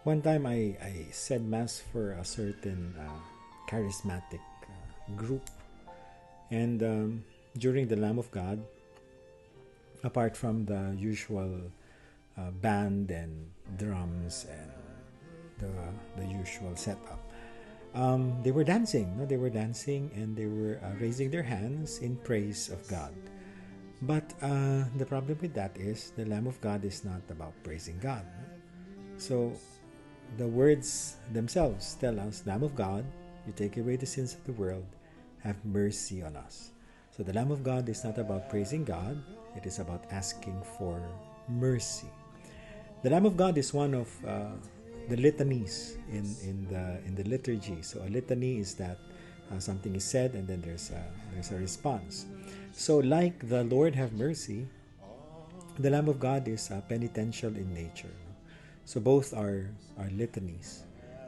One time I said Mass for a certain charismatic group. And during the Lamb of God, apart from the usual band and drums and the usual setup, they were dancing. No? They were dancing and they were raising their hands in praise of God. But the problem with that is the Lamb of God is not about praising God. No? So the words themselves tell us, Lamb of God, you take away the sins of the world, have mercy on us. So the Lamb of God is not about praising God, it is about asking for mercy. The Lamb of God is one of the litanies in the liturgy. So a litany is that something is said and then there's a response. So like the Lord have mercy, the Lamb of God is penitential in nature. So both are litanies.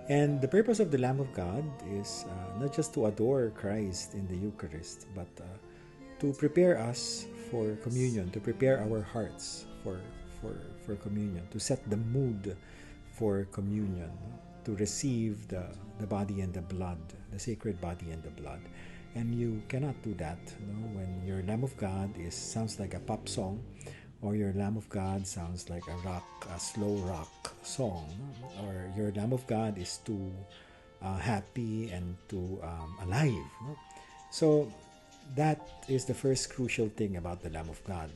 And the purpose of the Lamb of God is not just to adore Christ in the Eucharist, but to prepare us for communion, to prepare our hearts for communion, to set the mood for communion, to receive the body and the blood, the sacred body and the blood. And you cannot do that when your Lamb of God sounds like a pop song, or your Lamb of God sounds like a slow rock song, or your Lamb of God is too happy and too alive. So that is the first crucial thing about the Lamb of God,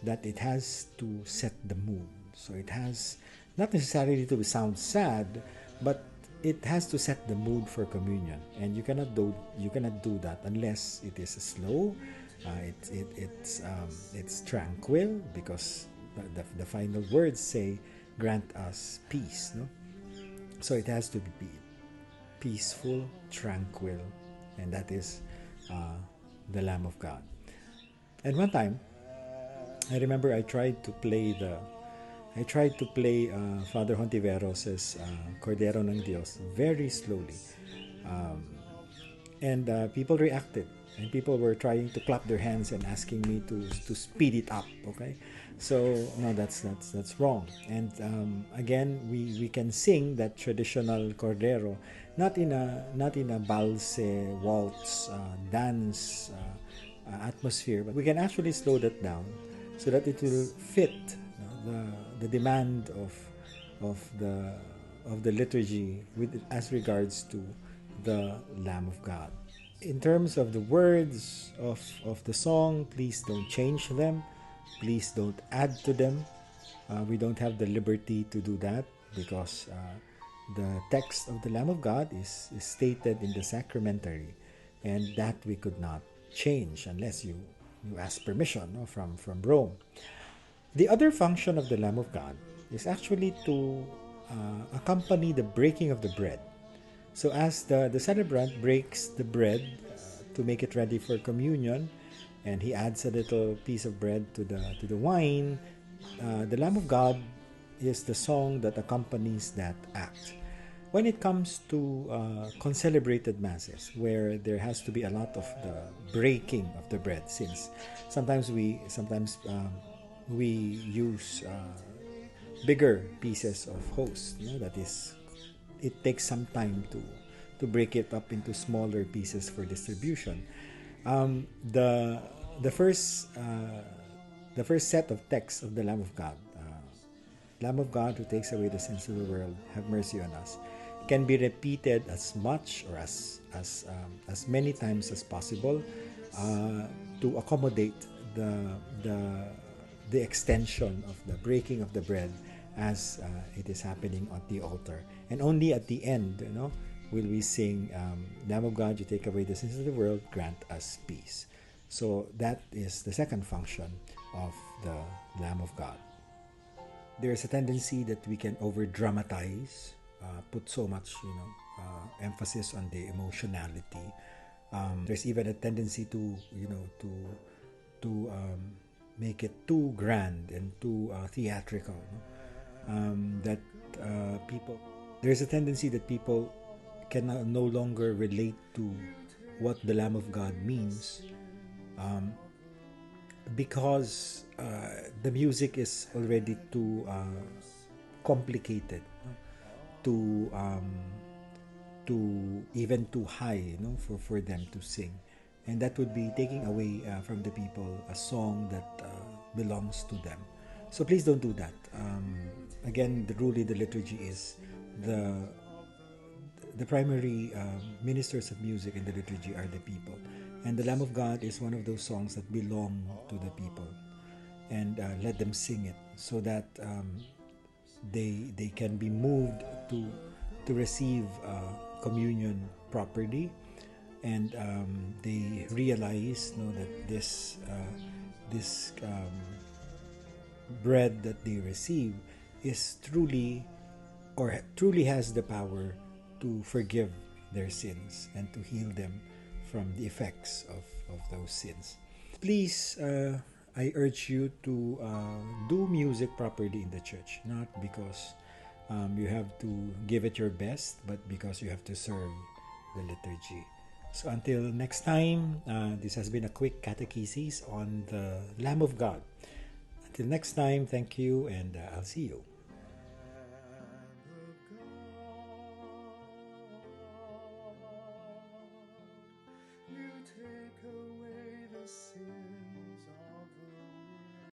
that it has to set the mood. So it has not necessarily to sound sad, but it has to set the mood for communion, and you cannot do that unless it is slow. It's tranquil, because the final words say, "Grant us peace." No, so it has to be peaceful, tranquil, and that is the Lamb of God. And one time, I remember I tried to play Father Hontiveros' Cordero ng Dios very slowly, and people reacted, and people were trying to clap their hands and asking me to speed it up. Okay, so no, that's wrong. And again, we can sing that traditional Cordero, not in a valse, waltz, dance atmosphere, but we can actually slow that down so that it will fit the demand of the liturgy as regards to the Lamb of God. In terms of the words of the song, please don't change them. Please don't add to them. We don't have the liberty to do that, because the text of the Lamb of God is stated in the sacramentary, and that we could not change unless you ask permission from Rome. The other function of the Lamb of God is actually to accompany the breaking of the bread. So as the celebrant breaks the bread to make it ready for communion, and he adds a little piece of bread to the wine, the Lamb of God is the song that accompanies that act. When it comes to concelebrated masses, where there has to be a lot of the breaking of the bread, since sometimes we use bigger pieces of host, that is, it takes some time to break it up into smaller pieces for distribution. The first set of texts of the Lamb of God, Lamb of God who takes away the sins of the world, have mercy on us, can be repeated as much or as many times as possible to accommodate the extension of the breaking of the bread as it is happening at the altar. And only at the end, will we sing, Lamb of God, you take away the sins of the world, grant us peace. So that is the second function of the Lamb of God. There's a tendency that we can over-dramatize, put so much, emphasis on the emotionality. There's even a tendency to make it too grand and too theatrical. There's a tendency that people can no longer relate to what the Lamb of God means, because the music is already too complicated. too even too high, for them to sing, and that would be taking away from the people a song that belongs to them. So please don't do that. Again, the rule in the liturgy is the primary ministers of music in the liturgy are the people, and the Lamb of God is one of those songs that belong to the people, and let them sing it so that they can be moved to receive communion properly, and they realize, that this bread that they receive is truly has the power to forgive their sins and to heal them from the effects of those sins. Please, I urge you to do music properly in the church, not because you have to give it your best, but because you have to serve the liturgy. So until next time, this has been a quick catechesis on the Lamb of God. Until next time, thank you, and I'll see you.